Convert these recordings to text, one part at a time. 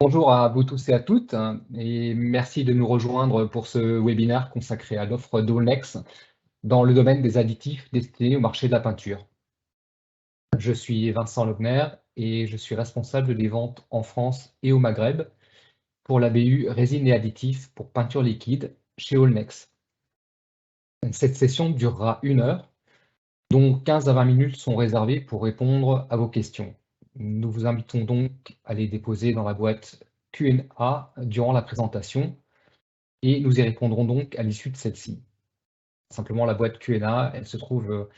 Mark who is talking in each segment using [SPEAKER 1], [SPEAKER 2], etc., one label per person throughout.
[SPEAKER 1] Bonjour à vous tous et à toutes, et merci de nous rejoindre pour ce webinaire consacré à l'offre d'Allnex dans le domaine des additifs destinés au marché de la peinture. Je suis Vincent Logner et je suis responsable des ventes en France et au Maghreb pour la BU Résine et additifs pour peinture liquide chez Allnex. Cette session durera 1 heure, dont 15 à 20 minutes sont réservées pour répondre à vos questions. Nous vous invitons donc à les déposer dans la boîte Q&A durant la présentation et nous y répondrons donc à l'issue de celle-ci. Simplement, la boîte Q&A, elle se trouve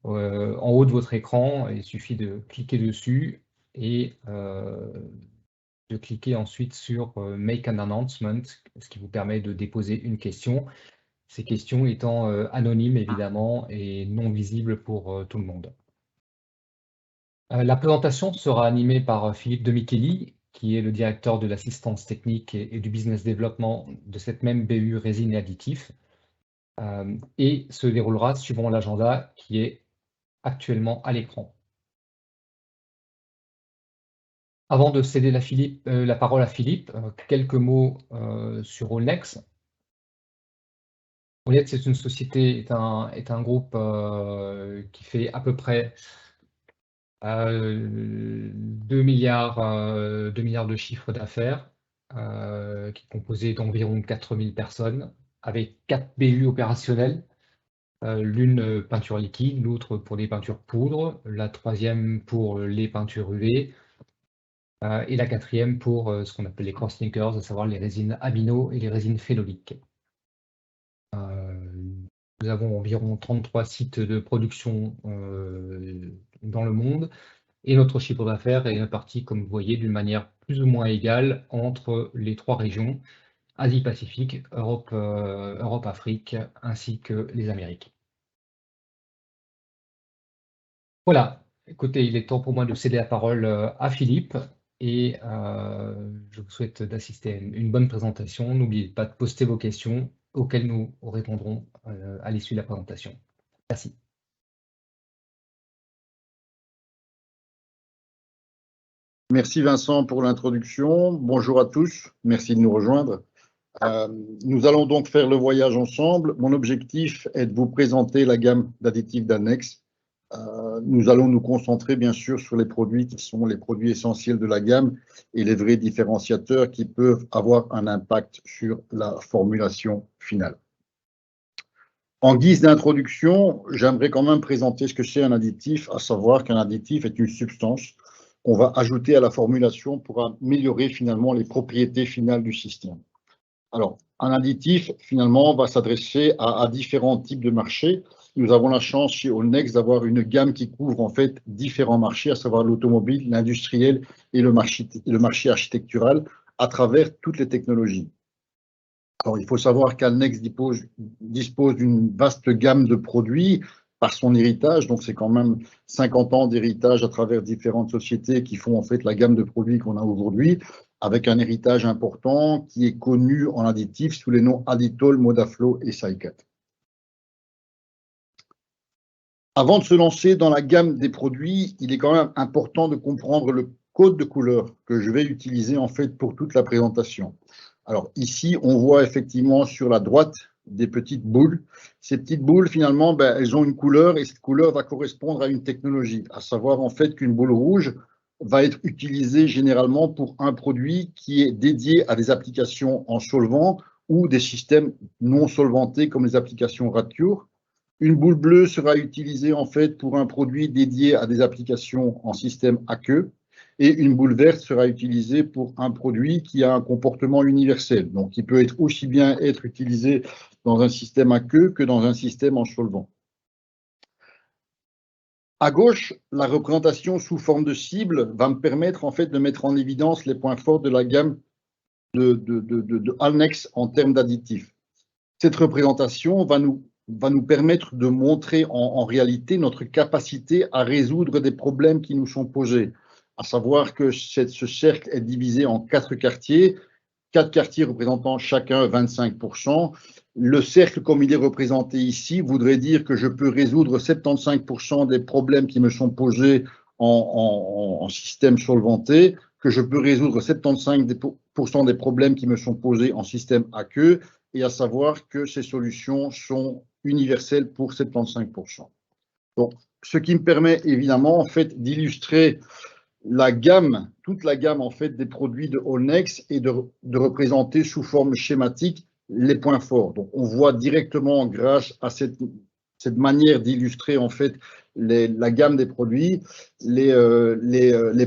[SPEAKER 1] en haut de votre écran. Il suffit de cliquer dessus et de cliquer ensuite sur Make an Announcement, ce qui vous permet de déposer une question. Ces questions étant anonymes, évidemment, et non visibles pour tout le monde. La présentation sera animée par Philippe de Micheli, qui est le directeur de l'assistance technique et du business développement de cette même BU Résine et additifs, et se déroulera suivant l'agenda qui est actuellement à l'écran. Avant de céder la parole à Philippe, quelques mots sur Allnex. Allnex est une société, est un groupe qui fait à peu près 2 milliards de chiffre d'affaires, qui est composé d'environ 4000 personnes, avec 4 BU opérationnels. L'une peinture liquide, l'autre pour les peintures poudre, la troisième pour les peintures UV, et la quatrième pour ce qu'on appelle les crosslinkers, à savoir les résines amino et les résines phénoliques. Nous avons environ 33 sites de production dans le monde, et notre chiffre d'affaires est réparti, comme vous voyez, d'une manière plus ou moins égale entre les 3 régions, Asie-Pacifique, Europe, Afrique, ainsi que les Amériques. Voilà, écoutez, il est temps pour moi de céder la parole à Philippe et je vous souhaite d'assister à une bonne présentation. N'oubliez pas de poster vos questions auxquelles nous répondrons à l'issue de la présentation. Merci.
[SPEAKER 2] Merci Vincent pour l'introduction. Bonjour à tous, merci de nous rejoindre. Nous allons donc faire le voyage ensemble. Mon objectif est de vous présenter la gamme d'additifs d'Allnex. Nous allons nous concentrer bien sûr sur les produits qui sont les produits essentiels de la gamme et les vrais différenciateurs qui peuvent avoir un impact sur la formulation finale. En guise d'introduction, j'aimerais quand même présenter ce que c'est un additif, à savoir qu'un additif est une substance qu'on va ajouter à la formulation pour améliorer finalement les propriétés finales du système. Alors, un additif, finalement, va s'adresser à différents types de marchés. Nous avons la chance chez Allnex d'avoir une gamme qui couvre en fait différents marchés, à savoir l'automobile, l'industriel et le marché architectural à travers toutes les technologies. Alors, il faut savoir qu'Allnex dispose d'une vaste gamme de produits par son héritage, donc c'est quand même 50 ans d'héritage à travers différentes sociétés qui font en fait la gamme de produits qu'on a aujourd'hui, avec un héritage important qui est connu en additifs sous les noms Additol, Modaflow et Cycat. Avant de se lancer dans la gamme des produits, il est quand même important de comprendre le code de couleur que je vais utiliser en fait pour toute la présentation. Alors ici, on voit effectivement sur la droite des petites boules. Ces petites boules, finalement, elles ont une couleur et cette couleur va correspondre à une technologie, à savoir en fait qu'une boule rouge va être utilisée généralement pour un produit qui est dédié à des applications en solvant ou des systèmes non solventés comme les applications Radcure. Une boule bleue sera utilisée en fait pour un produit dédié à des applications en système aqueux. Et une boule verte sera utilisée pour un produit qui a un comportement universel. Donc, il peut être aussi bien être utilisé dans un système aqueux que dans un système en solvant. À gauche, la représentation sous forme de cible va me permettre en fait de mettre en évidence les points forts de la gamme de Allnex en termes d'additifs. Cette représentation va nous permettre de montrer en réalité notre capacité à résoudre des problèmes qui nous sont posés. À savoir que ce cercle est divisé en 4 quartiers représentant chacun 25%. Le cercle, comme il est représenté ici, voudrait dire que je peux résoudre 75% des problèmes qui me sont posés en système solventé, que je peux résoudre 75% des problèmes qui me sont posés en système aqueux, et à savoir que ces solutions sont universelles pour 75%. Donc, ce qui me permet évidemment en fait d'illustrer la gamme, toute la gamme en fait des produits de Allnex et de représenter sous forme schématique les points forts. Donc, on voit directement grâce à cette manière d'illustrer en fait la gamme des produits, les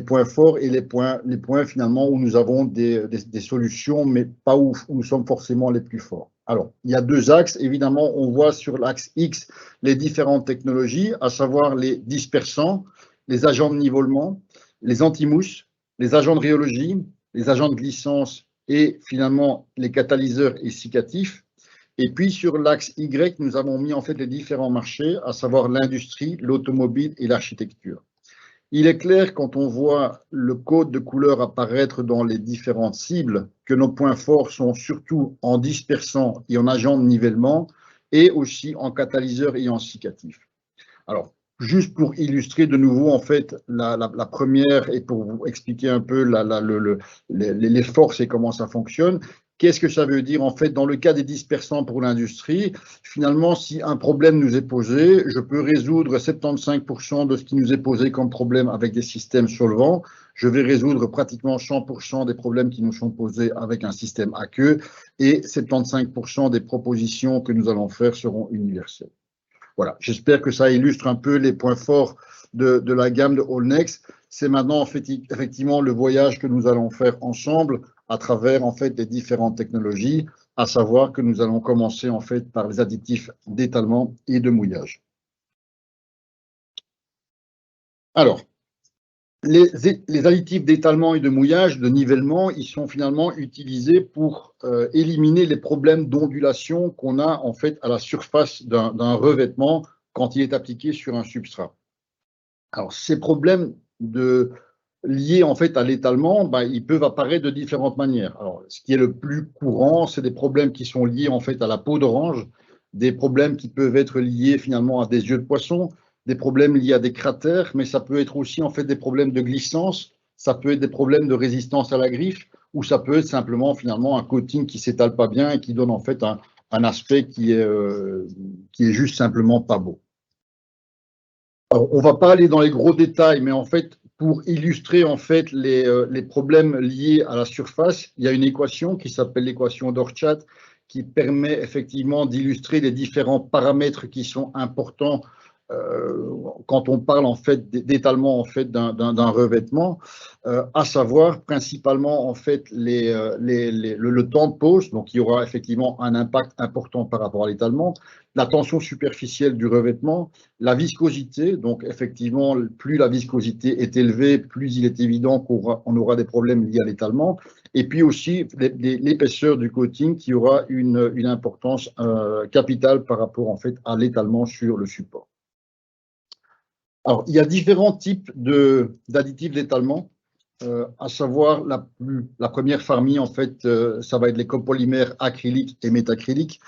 [SPEAKER 2] points forts et les points finalement où nous avons des solutions, mais pas où nous sommes forcément les plus forts. Alors, il y a deux axes. Évidemment, on voit sur l'axe X les différentes technologies, à savoir les dispersants, les agents de nivellement, les anti-mousses, les agents de rhéologie, les agents de glissance et finalement les catalyseurs essikatifs. Et puis sur l'axe Y, nous avons mis en fait les différents marchés, à savoir l'industrie, l'automobile et l'architecture. Il est clair quand on voit le code de couleur apparaître dans les différentes cibles que nos points forts sont surtout en dispersant et en agent de nivellement et aussi en catalyseur et en essikatif. Alors, juste pour illustrer de nouveau en fait la première et pour vous expliquer un peu les forces et comment ça fonctionne, qu'est-ce que ça veut dire en fait dans le cas des dispersants pour l'industrie? Finalement, si un problème nous est posé, je peux résoudre 75% de ce qui nous est posé comme problème avec des systèmes solvants. Je vais résoudre pratiquement 100% des problèmes qui nous sont posés avec un système aqueux et 75% des propositions que nous allons faire seront universelles. Voilà, j'espère que ça illustre un peu les points forts de la gamme de Allnex. C'est maintenant en fait, effectivement le voyage que nous allons faire ensemble à travers en fait les différentes technologies, à savoir que nous allons commencer en fait par les additifs d'étalement et de mouillage. Alors, les additifs d'étalement et de mouillage, de nivellement, ils sont finalement utilisés pour éliminer les problèmes d'ondulation qu'on a en fait à la surface d'un revêtement quand il est appliqué sur un substrat. Alors, ces problèmes liés en fait à l'étalement, ils peuvent apparaître de différentes manières. Alors, ce qui est le plus courant, c'est des problèmes qui sont liés en fait à la peau d'orange, des problèmes qui peuvent être liés finalement à des yeux de poisson, des problèmes liés à des cratères, mais ça peut être aussi en fait des problèmes de glissance, ça peut être des problèmes de résistance à la griffe, ou ça peut être simplement finalement un coating qui s'étale pas bien et qui donne en fait un aspect qui est juste simplement pas beau. Alors, on va pas aller dans les gros détails, mais en fait, pour illustrer en fait les problèmes liés à la surface, il y a une équation qui s'appelle l'équation d'Orchat qui permet effectivement d'illustrer les différents paramètres qui sont importants quand on parle en fait d'étalement en fait d'un revêtement, à savoir principalement en fait le temps de pose, donc il y aura effectivement un impact important par rapport à l'étalement, la tension superficielle du revêtement, la viscosité, donc effectivement plus la viscosité est élevée, plus il est évident qu'on aura des problèmes liés à l'étalement, et puis aussi l'épaisseur du coating qui aura une importance capitale par rapport en fait à l'étalement sur le support. Alors, il y a différents types d'additifs d'étalement, à savoir la première parmi, en fait, ça va être les copolymères acryliques et métacryliques.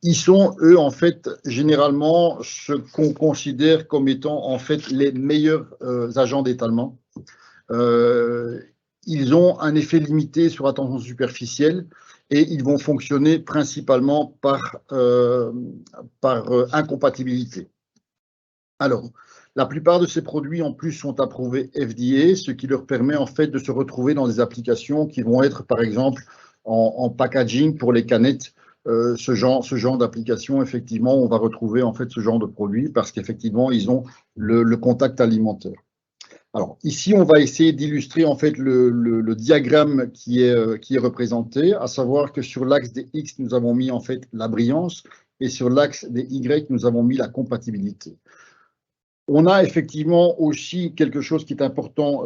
[SPEAKER 2] Ils sont, eux, en fait, généralement, ce qu'on considère comme étant, en fait, les meilleurs agents d'étalement. Ils ont un effet limité sur la tension superficielle et ils vont fonctionner principalement par incompatibilité. Alors, la plupart de ces produits en plus sont approuvés FDA, ce qui leur permet en fait de se retrouver dans des applications qui vont être par exemple en packaging pour les canettes. Ce genre d'application, effectivement, on va retrouver en fait ce genre de produits parce qu'effectivement, ils ont le contact alimentaire. Alors, ici, on va essayer d'illustrer en fait le diagramme qui est représenté, à savoir que sur l'axe des X, nous avons mis en fait la brillance et sur l'axe des Y, nous avons mis la compatibilité. On a effectivement aussi quelque chose qui est important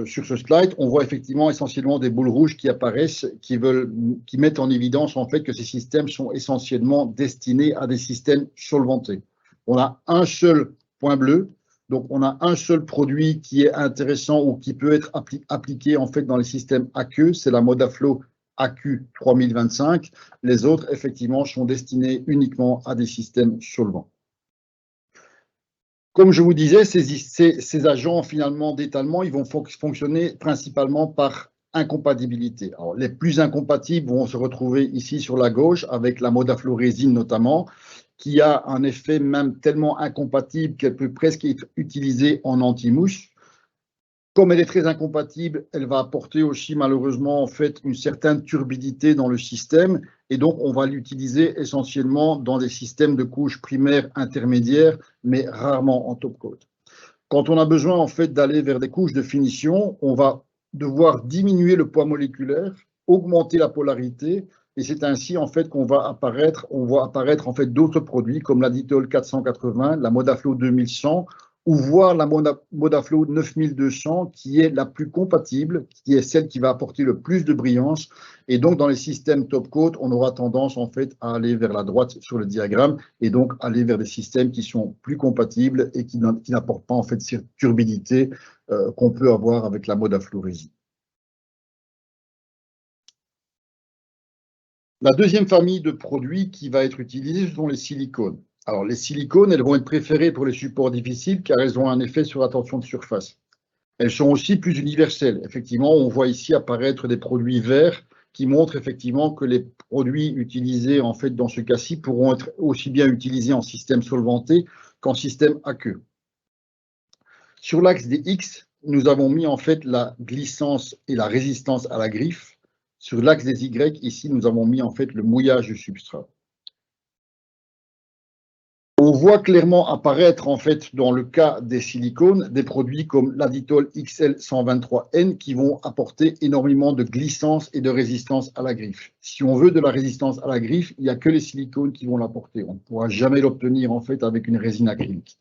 [SPEAKER 2] sur ce slide. On voit effectivement essentiellement des boules rouges qui apparaissent, qui mettent en évidence en fait que ces systèmes sont essentiellement destinés à des systèmes solventés. On a un seul point bleu. Donc, on a un seul produit qui est intéressant ou qui peut être appliqué en fait dans les systèmes aqueux, c'est la Modaflow AQ 3025. Les autres, effectivement, sont destinés uniquement à des systèmes solvants. Comme je vous disais, ces agents finalement d'étalement, ils vont fonctionner principalement par incompatibilité. Alors, les plus incompatibles vont se retrouver ici sur la gauche avec la modaflorésine notamment, qui a un effet même tellement incompatible qu'elle peut presque être utilisée en anti-mouche. Comme elle est très incompatible, elle va apporter aussi malheureusement en fait une certaine turbidité dans le système et donc on va l'utiliser essentiellement dans des systèmes de couches primaires intermédiaires, mais rarement en top coat. Quand on a besoin en fait d'aller vers des couches de finition, on va devoir diminuer le poids moléculaire, augmenter la polarité et c'est ainsi en fait qu'on va apparaître, on voit apparaître en fait d'autres produits comme l'Aditol 480, la Modaflow 2100 ou voir la Modaflow 9200 qui est la plus compatible, qui est celle qui va apporter le plus de brillance. Et donc, dans les systèmes top coat, on aura tendance en fait à aller vers la droite sur le diagramme et donc aller vers des systèmes qui sont plus compatibles et qui n'apportent pas en fait cette turbidité qu'on peut avoir avec la Modaflow résine. La deuxième famille de produits qui va être utilisée, ce sont les silicones. Alors, les silicones, elles vont être préférées pour les supports difficiles car elles ont un effet sur la tension de surface. Elles sont aussi plus universelles. Effectivement, on voit ici apparaître des produits verts qui montrent effectivement que les produits utilisés en fait dans ce cas-ci pourront être aussi bien utilisés en système solventé qu'en système aqueux. Sur l'axe des X, nous avons mis en fait la glissance et la résistance à la griffe. Sur l'axe des Y, ici, nous avons mis en fait le mouillage du substrat. On voit clairement apparaître en fait dans le cas des silicones des produits comme l'Aditol XL123N qui vont apporter énormément de glissance et de résistance à la griffe. Si on veut de la résistance à la griffe, il n'y a que les silicones qui vont l'apporter. On ne pourra jamais l'obtenir en fait avec une résine acrylique.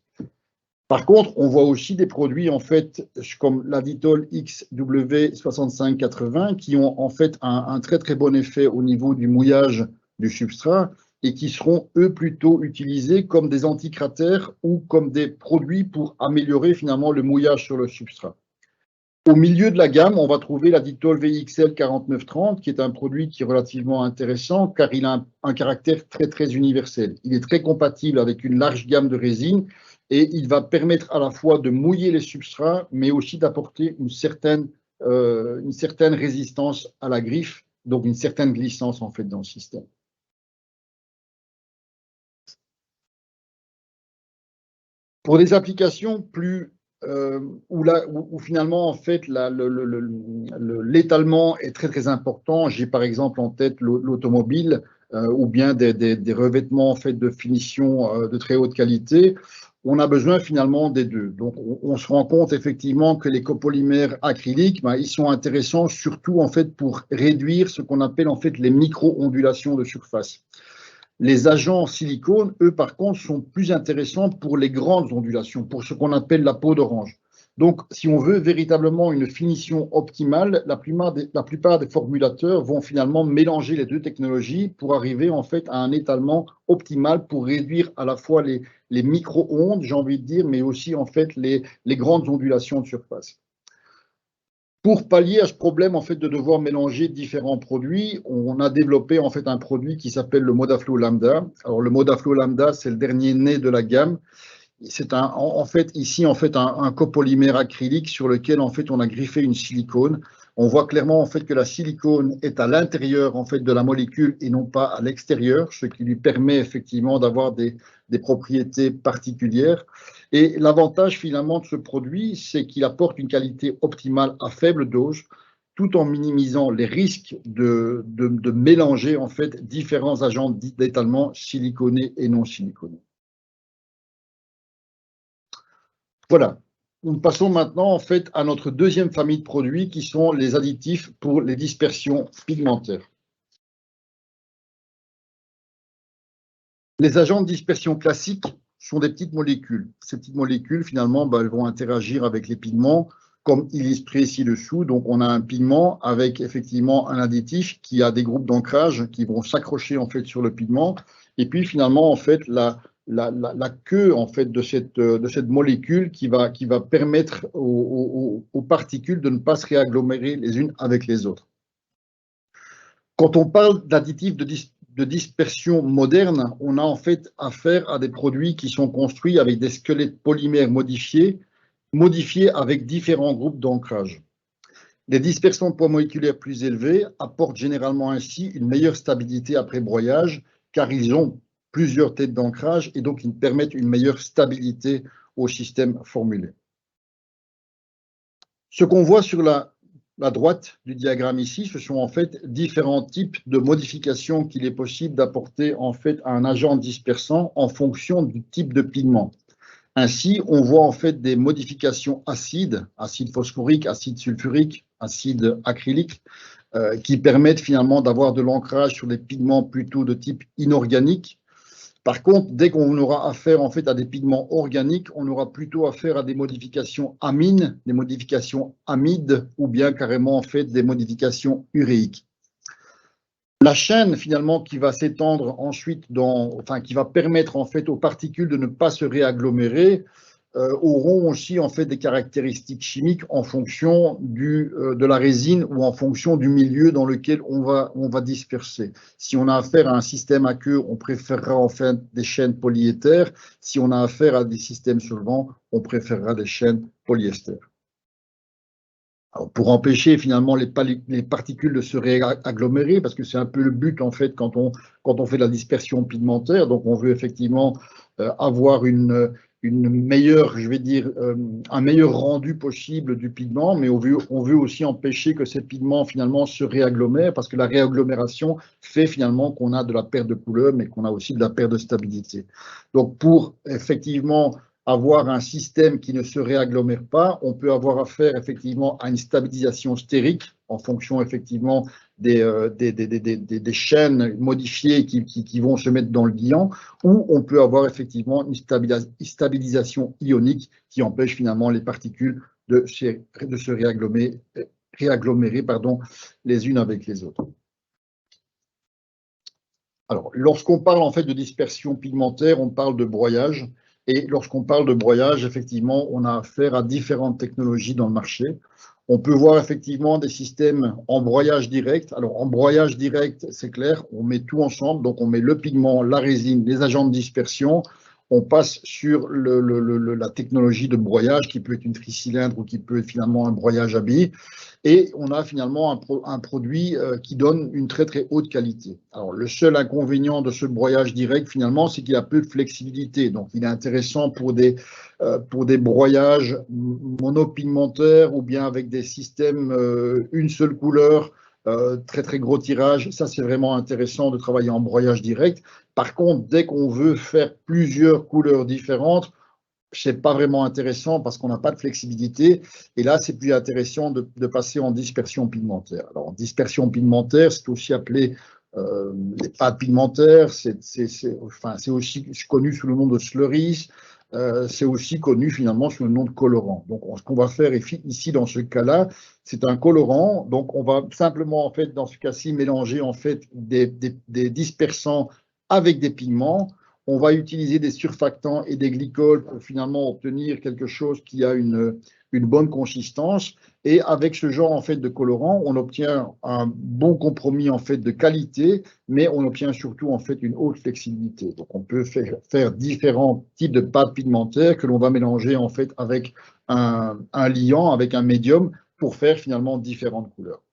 [SPEAKER 2] Par contre, on voit aussi des produits en fait comme l'Aditol XW6580 qui ont en fait un très très bon effet au niveau du mouillage du substrat et qui seront, eux, plutôt utilisés comme des anticratères ou comme des produits pour améliorer finalement le mouillage sur le substrat. Au milieu de la gamme, on va trouver l'Aditol VXL 4930, qui est un produit qui est relativement intéressant car il a un caractère très, très universel. Il est très compatible avec une large gamme de résines et il va permettre à la fois de mouiller les substrats, mais aussi d'apporter une certaine résistance à la griffe, donc une certaine glissance en fait dans le système. Pour des applications plus où finalement en fait l'étalement est très très important. J'ai par exemple en tête l'automobile ou bien des revêtements en fait de finition de très haute qualité. On a besoin finalement des deux. Donc on se rend compte effectivement que les copolymères acryliques, ils sont intéressants surtout en fait pour réduire ce qu'on appelle en fait les micro-ondulations de surface. Les agents en silicone, eux, par contre, sont plus intéressants pour les grandes ondulations, pour ce qu'on appelle la peau d'orange. Donc, si on veut véritablement une finition optimale, la plupart des formulateurs vont finalement mélanger les deux technologies pour arriver en fait à un étalement optimal pour réduire à la fois les micro-ondes, j'ai envie de dire, mais aussi en fait les grandes ondulations de surface. Pour pallier à ce problème en fait de devoir mélanger différents produits, on a développé en fait un produit qui s'appelle le Modaflow Lambda. Alors le Modaflow Lambda, c'est le dernier né de la gamme. C'est en fait ici en fait un copolymère acrylique sur lequel en fait on a griffé une silicone. On voit clairement en fait que la silicone est à l'intérieur en fait de la molécule et non pas à l'extérieur, ce qui lui permet effectivement d'avoir des propriétés particulières. Et l'avantage finalement de ce produit, c'est qu'il apporte une qualité optimale à faible dose, tout en minimisant les risques de mélanger en fait différents agents d'étalement siliconés et non siliconés. Voilà. Nous passons maintenant en fait à notre deuxième famille de produits qui sont les additifs pour les dispersions pigmentaires. Les agents de dispersion classiques sont des petites molécules. Ces petites molécules, finalement, elles vont interagir avec les pigments, comme illustré ci-dessous. Donc, on a un pigment avec effectivement un additif qui a des groupes d'ancrage qui vont s'accrocher en fait sur le pigment. Et puis, finalement, en fait, la queue en fait de cette molécule qui va permettre aux particules de ne pas se réagglomérer les unes avec les autres. Quand on parle d'additifs dispersion moderne, on a en fait affaire à des produits qui sont construits avec des squelettes polymères modifiés avec différents groupes d'ancrage. Les dispersions de poids moléculaires plus élevées apportent généralement ainsi une meilleure stabilité après broyage, car ils ont plusieurs têtes d'ancrage et donc ils permettent une meilleure stabilité au système formulé. Ce qu'on voit sur la droite du diagramme ici, ce sont en fait différents types de modifications qu'il est possible d'apporter en fait à un agent dispersant en fonction du type de pigment. Ainsi, on voit en fait des modifications acides, acide phosphorique, acide sulfurique, acide acrylique, qui permettent finalement d'avoir de l'ancrage sur des pigments plutôt de type inorganique. Par contre, dès qu'on aura affaire en fait à des pigments organiques, on aura plutôt affaire à des modifications amines, des modifications amides ou bien carrément en fait des modifications uréiques. La chaîne finalement qui va s'étendre ensuite qui va permettre en fait aux particules de ne pas se réagglomérer auront aussi en fait des caractéristiques chimiques en fonction de la résine ou en fonction du milieu dans lequel on va disperser. Si on a affaire à un système aqueux, on préférera en fait des chaînes polyéthères. Si on a affaire à des systèmes solvants, on préférera des chaînes polyester. Alors, pour empêcher finalement les particules de se réagglomérer, parce que c'est un peu le but en fait quand on fait de la dispersion pigmentaire, donc on veut effectivement avoir une meilleure, je vais dire, un meilleur rendu possible du pigment, mais on veut aussi empêcher que ces pigments finalement se réagglomèrent, parce que la réagglomération fait finalement qu'on a de la perte de couleur, mais qu'on a aussi de la perte de stabilité. Donc pour effectivement avoir un système qui ne se réagglomère pas, on peut avoir affaire effectivement à une stabilisation stérique en fonction effectivement des chaînes modifiées qui vont se mettre dans le liant, ou on peut avoir effectivement une stabilisation ionique qui empêche finalement les particules de se réagglomérer les unes avec les autres. Alors, lorsqu'on parle en fait de dispersion pigmentaire, on parle de broyage. Et lorsqu'on parle de broyage, effectivement, on a affaire à différentes technologies dans le marché. On peut voir effectivement des systèmes en broyage direct. Alors, en broyage direct, c'est clair, on met tout ensemble. Donc, on met le pigment, la résine, les agents de dispersion. On passe sur la technologie de broyage qui peut être une tricylindre ou qui peut être finalement un broyage à billes. Et on a finalement un produit qui donne une très très haute qualité. Alors le seul inconvénient de ce broyage direct finalement, c'est qu'il a peu de flexibilité. Donc il est intéressant pour des broyages monopigmentaires ou bien avec des systèmes une seule couleur, très très gros tirage. Ça c'est vraiment intéressant de travailler en broyage direct. Par contre, dès qu'on veut faire plusieurs couleurs différentes, c'est pas vraiment intéressant parce qu'on n'a pas de flexibilité. Et là, c'est plus intéressant de passer en dispersion pigmentaire. Alors, en dispersion pigmentaire, c'est aussi appelé les pâtes pigmentaires. C'est aussi connu sous le nom de slurries. C'est aussi connu finalement sous le nom de colorant. Donc, ce qu'on va faire ici dans ce cas-là, c'est un colorant. Donc, on va simplement en fait dans ce cas-ci mélanger en fait des dispersants avec des pigments. On va utiliser des surfactants et des glycols pour finalement obtenir quelque chose qui a une bonne consistance. Et avec ce genre en fait de colorant, on obtient un bon compromis en fait de qualité, mais on obtient surtout en fait une haute flexibilité. Donc on peut faire différents types de pâtes pigmentaires que l'on va mélanger en fait avec un liant, avec un médium pour faire finalement différentes couleurs.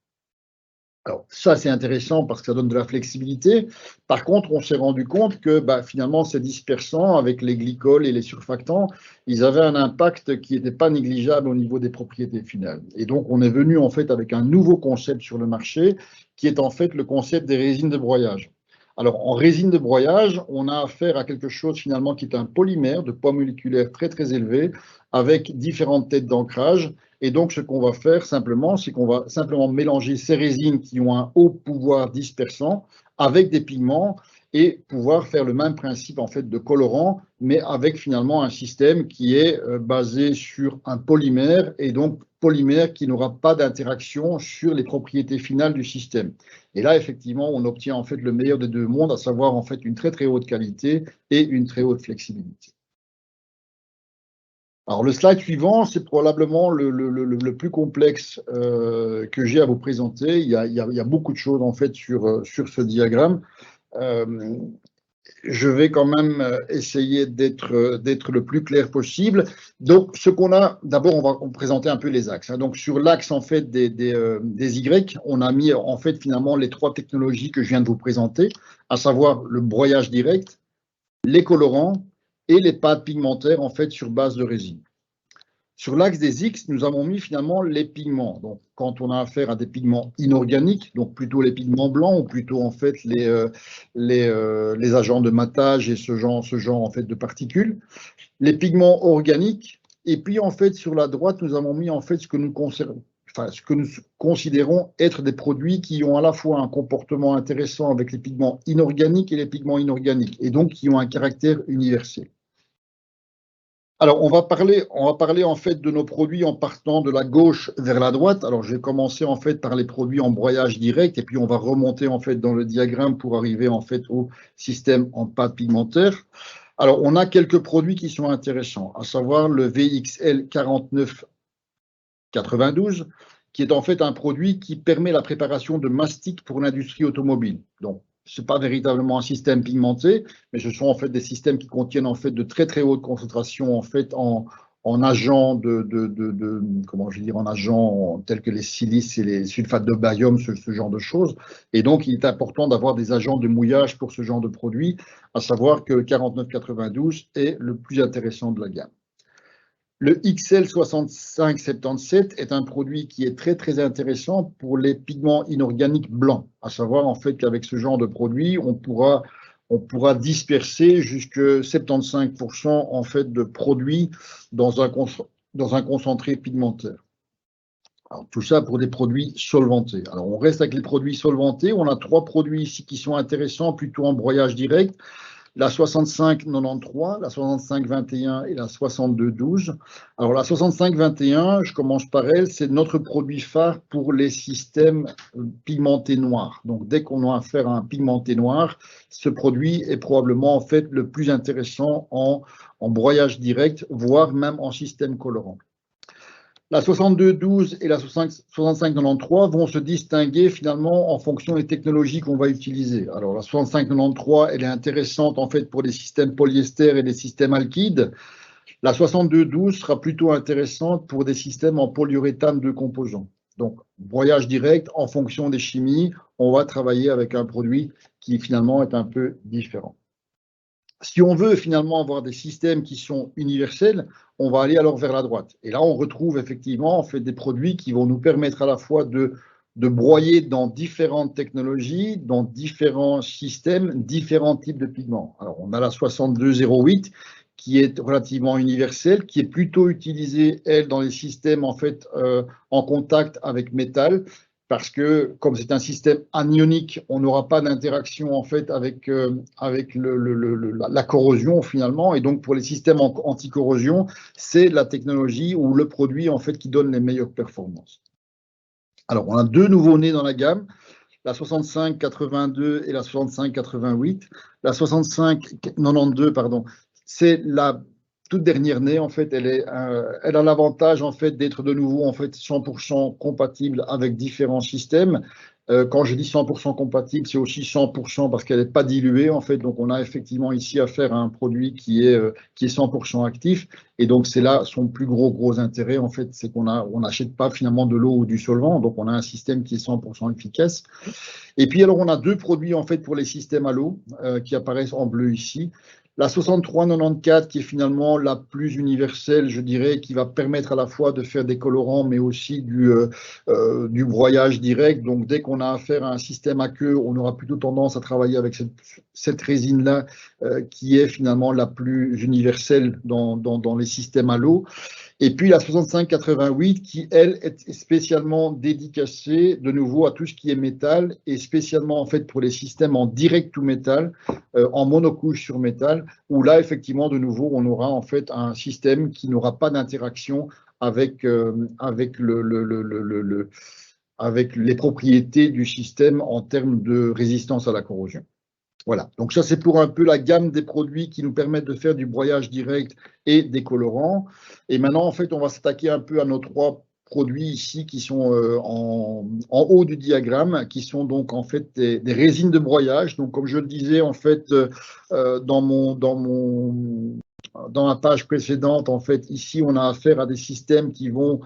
[SPEAKER 2] Alors, ça, c'est intéressant parce que ça donne de la flexibilité. Par contre, on s'est rendu compte que finalement, ces dispersants, avec les glycols et les surfactants, ils avaient un impact qui n'était pas négligeable au niveau des propriétés finales. Et donc, on est venu en fait avec un nouveau concept sur le marché, qui est en fait le concept des résines de broyage. Alors, en résine de broyage, on a affaire à quelque chose finalement qui est un polymère de poids moléculaire très très élevé, avec différentes têtes d'ancrage. Et donc, ce qu'on va faire simplement, c'est qu'on va simplement mélanger ces résines qui ont un haut pouvoir dispersant avec des pigments et pouvoir faire le même principe en fait de colorant, mais avec finalement un système qui est basé sur un polymère et donc polymère qui n'aura pas d'interaction sur les propriétés finales du système. Et là, effectivement, on obtient en fait le meilleur des deux mondes, à savoir en fait une très très haute qualité et une très haute flexibilité. Alors, le slide suivant, c'est probablement le plus complexe que j'ai à vous présenter. Il y a beaucoup de choses en fait sur ce diagramme. Je vais quand même essayer d'être le plus clair possible. Donc, ce qu'on a, d'abord, on va présenter un peu les axes. Donc, sur l'axe en fait des Y, on a mis en fait finalement les 3 technologies que je viens de vous présenter, à savoir le broyage direct, les colorants et les pâtes pigmentaires en fait sur base de résine. Sur l'axe des X, nous avons mis finalement les pigments. Donc, quand on a affaire à des pigments inorganiques, donc plutôt les pigments blancs ou plutôt en fait les agents de matage et ce genre en fait de particules, les pigments organiques. Et puis en fait sur la droite, nous avons mis en fait ce que nous considérons être des produits qui ont à la fois un comportement intéressant avec les pigments inorganiques et les pigments inorganiques, et donc qui ont un caractère universel. Alors, on va parler en fait de nos produits en partant de la gauche vers la droite. Alors, je vais commencer en fait par les produits en broyage direct et puis on va remonter en fait dans le diagramme pour arriver en fait au système en pâte pigmentaire. Alors, on a quelques produits qui sont intéressants, à savoir le VXL 4992, qui est en fait un produit qui permet la préparation de mastic pour l'industrie automobile. Donc, ce n'est pas véritablement un système pigmenté, mais ce sont en fait des systèmes qui contiennent en fait de très très hautes concentrations en fait en agents comment je vais dire, en agents tels que les silices et les sulfates de barium, ce genre de choses. Et donc, il est important d'avoir des agents de mouillage pour ce genre de produit, à savoir que 4992 est le plus intéressant de la gamme. Le XL6577 est un produit qui est très très intéressant pour les pigments inorganiques blancs, à savoir en fait qu'avec ce genre de produit, on pourra disperser jusque 75% en fait de produits dans un concentré pigmentaire. Alors, tout ça pour des produits solventés. Alors, on reste avec les produits solventés. On a 3 produits ici qui sont intéressants, plutôt en broyage direct. La 6593, la 6521 et la 6212. Alors la 6521, je commence par elle, c'est notre produit phare pour les systèmes pigmentés noirs. Donc dès qu'on a affaire à un pigmenté noir, ce produit est probablement en fait le plus intéressant en broyage direct, voire même en système colorant. La 6212 et la 6593 vont se distinguer finalement en fonction des technologies qu'on va utiliser. Alors la 6593, elle est intéressante en fait pour les systèmes polyester et les systèmes alkydes. La 6212 sera plutôt intéressante pour des systèmes en polyuréthane de composants. Donc broyage direct, en fonction des chimies, on va travailler avec un produit qui finalement est un peu différent. Si on veut finalement avoir des systèmes qui sont universels, on va aller alors vers la droite. Et là, on retrouve effectivement en fait des produits qui vont nous permettre à la fois de broyer dans différentes technologies, dans différents systèmes, différents types de pigments. Alors, on a la 6208 qui est relativement universelle, qui est plutôt utilisée, elle, dans les systèmes en fait en contact avec métal, parce que comme c'est un système anionique, on n'aura pas d'interaction en fait avec la corrosion finalement, et donc pour les systèmes anti-corrosion, c'est la technologie ou le produit en fait qui donne les meilleures performances. Alors on a 2 nouveaux-nés dans la gamme, la 6582 et la 6588. La 6592, pardon, c'est la toute dernière née, en fait, elle a l'avantage en fait d'être de nouveau en fait 100% compatible avec différents systèmes. Quand je dis 100% compatible, c'est aussi 100% parce qu'elle n'est pas diluée en fait. Donc on a effectivement ici affaire à un produit qui est 100% actif. Et donc c'est là son plus gros intérêt en fait, c'est qu'on n'achète pas finalement de l'eau ou du solvant. Donc on a un système qui est 100% efficace. Et puis alors on a 2 produits en fait pour les systèmes à l'eau qui apparaissent en bleu ici. La 6394 qui est finalement la plus universelle, je dirais, qui va permettre à la fois de faire des colorants, mais aussi du broyage direct. Donc, dès qu'on a affaire à un système à queue, on aura plutôt tendance à travailler avec cette résine-là, qui est finalement la plus universelle dans les systèmes à l'eau. Et puis la 6588 qui, elle, est spécialement dédicacée de nouveau à tout ce qui est métal et spécialement en fait pour les systèmes en direct to métal, en monocouche sur métal, où là effectivement de nouveau on aura en fait un système qui n'aura pas d'interaction avec les propriétés du système en termes de résistance à la corrosion. Voilà, donc ça c'est pour un peu la gamme des produits qui nous permettent de faire du broyage direct et des colorants. Et maintenant, en fait, on va s'attaquer un peu à nos 3 produits ici qui sont en haut du diagramme, qui sont donc en fait des résines de broyage. Donc, comme je le disais, en fait, dans la page précédente, en fait, ici, on a affaire à des systèmes qui vont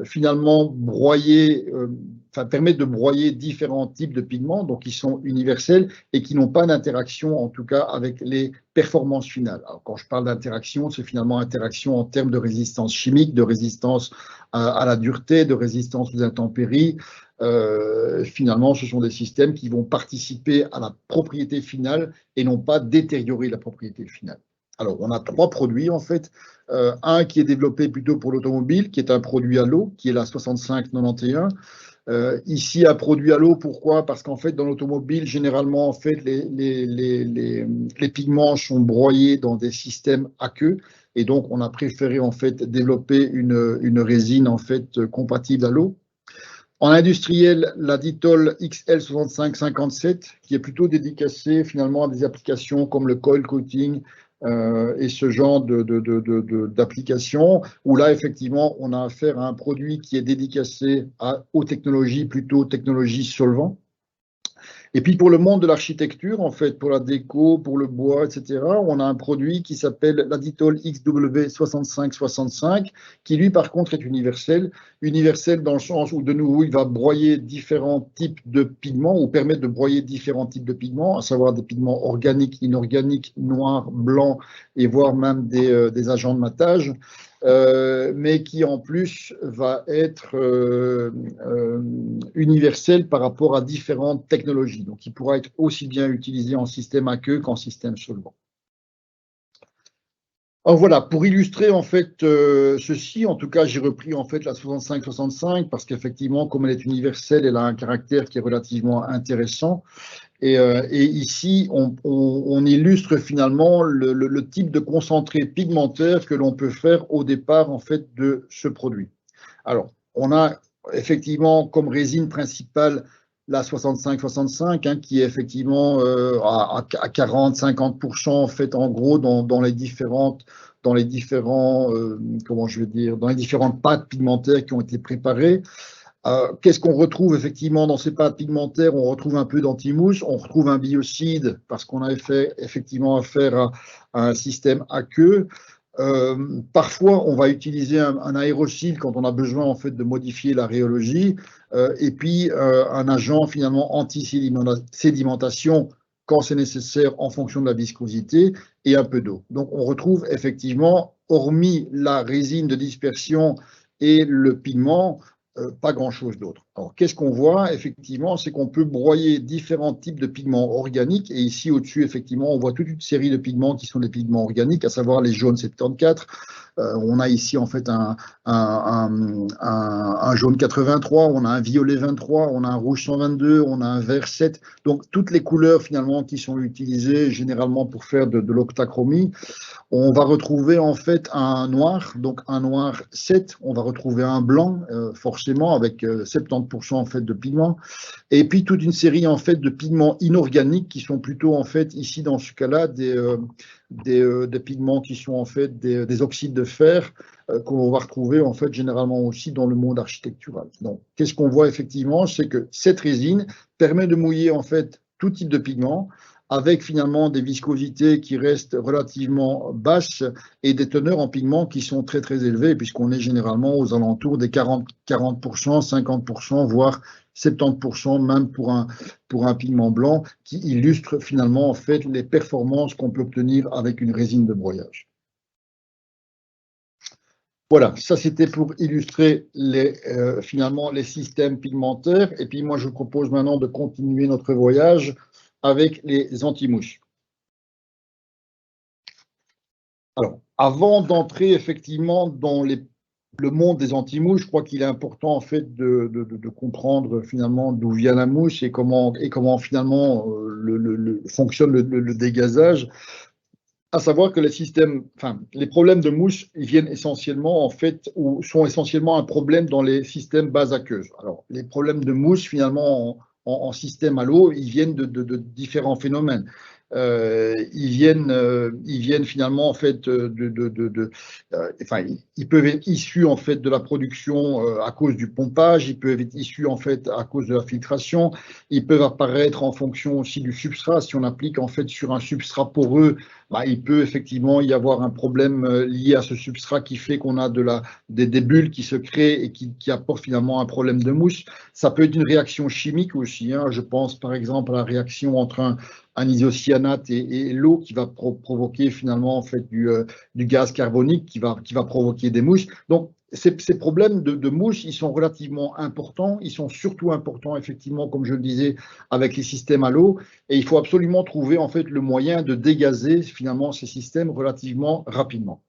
[SPEAKER 2] finalement broyer, permettre de broyer différents types de pigments, donc qui sont universels et qui n'ont pas d'interaction, en tout cas, avec les performances finales. Alors, quand je parle d'interaction, c'est finalement interaction en termes de résistance chimique, de résistance à la dureté, de résistance aux intempéries. Finalement, ce sont des systèmes qui vont participer à la propriété finale et non pas détériorer la propriété finale. Alors, on a 3 produits, en fait. Un qui est développé plutôt pour l'automobile, qui est un produit à l'eau, qui est la 6591. Ici, un produit à l'eau, pourquoi? Parce qu'en fait, dans l'automobile, généralement, en fait, les pigments sont broyés dans des systèmes aqueux. Et donc, on a préféré, en fait, développer une résine, en fait, compatible à l'eau. En industriel, la Ditol XL6557, qui est plutôt dédicacée finalement à des applications comme le coil coating et ce genre d'applications, où là, effectivement, on a affaire à un produit qui est dédicacé aux technologies, plutôt technologies solvants. Et puis pour le monde de l'architecture, en fait, pour la déco, pour le bois, etc., on a un produit qui s'appelle l'Aditol XW6565, qui lui, par contre, est universel. Universel dans le sens où, de nouveau, il va broyer différents types de pigments ou permettre de broyer différents types de pigments, à savoir des pigments organiques, inorganiques, noirs, blancs et voire même des agents de matage. Mais qui en plus va être universel par rapport à différentes technologies. Donc, il pourra être aussi bien utilisé en système aqueux qu'en système solvant. Alors voilà, pour illustrer en fait ceci, en tout cas, j'ai repris en fait la 6565 parce qu'effectivement, comme elle est universelle, elle a un caractère qui est relativement intéressant. Et ici, on illustre finalement le type de concentré pigmentaire que l'on peut faire au départ en fait de ce produit. Alors, on a effectivement comme résine principale la 6565, hein, qui est effectivement à 40-50% en fait en gros dans les différents comment je vais dire, dans les différentes pâtes pigmentaires qui ont été préparées. Qu'est-ce qu'on retrouve effectivement dans ces pâtes pigmentaires? On retrouve un peu d'antimousse, on retrouve un biocide parce qu'on a effectivement affaire à un système aqueux. Parfois, on va utiliser un aérosol quand on a besoin en fait de modifier la rhéologie, et puis un agent finalement anti-sédimentation quand c'est nécessaire en fonction de la viscosité et un peu d'eau. Donc, on retrouve effectivement, hormis la résine de dispersion et le pigment, pas grand-chose d'autre. Alors, qu'est-ce qu'on voit? Effectivement, c'est qu'on peut broyer différents types de pigments organiques. Et ici, au-dessus, effectivement, on voit toute une série de pigments qui sont des pigments organiques, à savoir les jaunes 74. On a ici, en fait, un jaune 83, on a un violet 23, on a un rouge 122, on a un vert 7. Donc, toutes les couleurs, finalement, qui sont utilisées généralement pour faire de l'octachromie. On va retrouver en fait un noir, donc un noir 7, on va retrouver un blanc, forcément, avec 70% en fait de pigments, et puis toute une série en fait de pigments inorganiques qui sont plutôt en fait ici dans ce cas-là des pigments qui sont en fait des oxydes de fer qu'on va retrouver en fait généralement aussi dans le monde architectural. Donc, qu'est-ce qu'on voit effectivement, c'est que cette résine permet de mouiller en fait tout type de pigments, avec finalement des viscosités qui restent relativement basses et des teneurs en pigments qui sont très très élevées, puisqu'on est généralement aux alentours des 40%, 50%, voire 70% même pour un pigment blanc, qui illustre finalement en fait les performances qu'on peut obtenir avec une résine de broyage. Voilà, ça c'était pour illustrer finalement les systèmes pigmentaires. Et puis moi je vous propose maintenant de continuer notre voyage avec les anti-mouches. Alors, avant d'entrer effectivement dans le monde des anti-mouches, je crois qu'il est important en fait de comprendre finalement d'où vient la mouche et comment finalement fonctionne le dégazage. À savoir que les problèmes de mouches, ils viennent essentiellement en fait, ou sont essentiellement un problème dans les systèmes base aqueuses. Alors, les problèmes de mouches finalement en système à l'eau, ils viennent de différents phénomènes. ils viennent finalement en fait enfin, ils peuvent être issus en fait de la production à cause du pompage, ils peuvent être issus en fait à cause de la filtration, ils peuvent apparaître en fonction aussi du substrat. Si on applique en fait sur un substrat poreux, bah, il peut effectivement y avoir un problème lié à ce substrat qui fait qu'on a des bulles qui se créent et qui apportent finalement un problème de mousse. Ça peut être une réaction chimique aussi, hein. Je pense par exemple à la réaction entre un isocyanate et l'eau qui va provoquer finalement en fait du gaz carbonique qui va provoquer des mousses. Donc ces problèmes de mouches, ils sont relativement importants. Ils sont surtout importants, effectivement, comme je le disais, avec les systèmes à l'eau. Et il faut absolument trouver, en fait, le moyen de dégazer, finalement, ces systèmes relativement rapidement.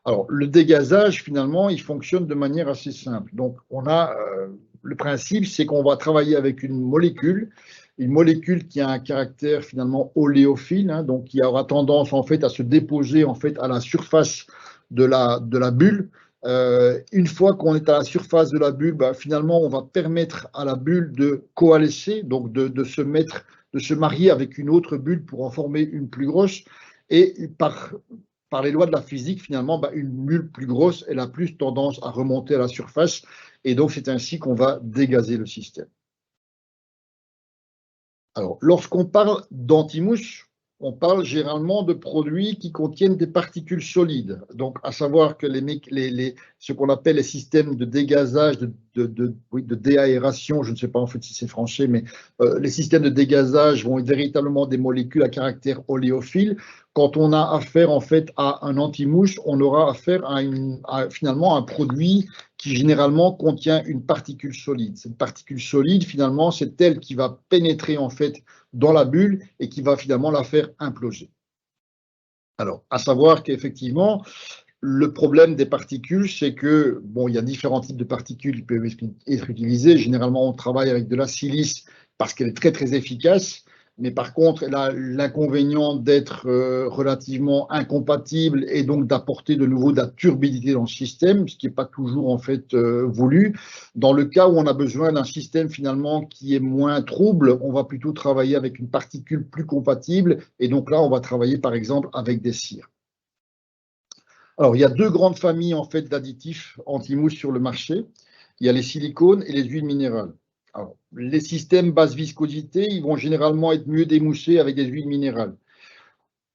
[SPEAKER 2] Alors, le dégazage, finalement, il fonctionne de manière assez simple. Donc, le principe, c'est qu'on va travailler avec une molécule qui a un caractère finalement oléophile, hein, donc qui aura tendance en fait à se déposer en fait à la surface de la bulle. Une fois qu'on est à la surface de la bulle, bah, finalement, on va permettre à la bulle de coalescer, donc de se marier avec une autre bulle pour en former une plus grosse. Et par les lois de la physique, finalement, bah, une bulle plus grosse, elle a plus tendance à remonter à la surface. Et donc, c'est ainsi qu'on va dégazer le système. Alors, lorsqu'on parle d'antimouche, on parle généralement de produits qui contiennent des particules solides. Donc, à savoir que ce qu'on appelle les systèmes de dégazage, de déaération, je ne sais pas en fait si c'est français, mais les systèmes de dégazage vont être véritablement des molécules à caractère oléophile. Quand on a affaire en fait à un antimouche, on aura affaire finalement à un produit qui généralement contient une particule solide. Cette particule solide, finalement, c'est elle qui va pénétrer en fait dans la bulle et qui va finalement la faire imploser. Alors, à savoir qu'effectivement, le problème des particules, c'est que, bon, il y a différents types de particules qui peuvent être utilisées. Généralement, on travaille avec de la silice parce qu'elle est très, très efficace. Mais par contre, elle a l'inconvénient d'être relativement incompatible et donc d'apporter de nouveau de la turbidité dans le système, ce qui n'est pas toujours en fait voulu. Dans le cas où on a besoin d'un système finalement qui est moins trouble, on va plutôt travailler avec une particule plus compatible et donc là, on va travailler par exemple avec des cires. Alors, il y a deux grandes familles en fait d'additifs anti-mousse sur le marché. Il y a les silicones et les huiles minérales. Alors, les systèmes basse viscosité, ils vont généralement être mieux démoussés avec des huiles minérales.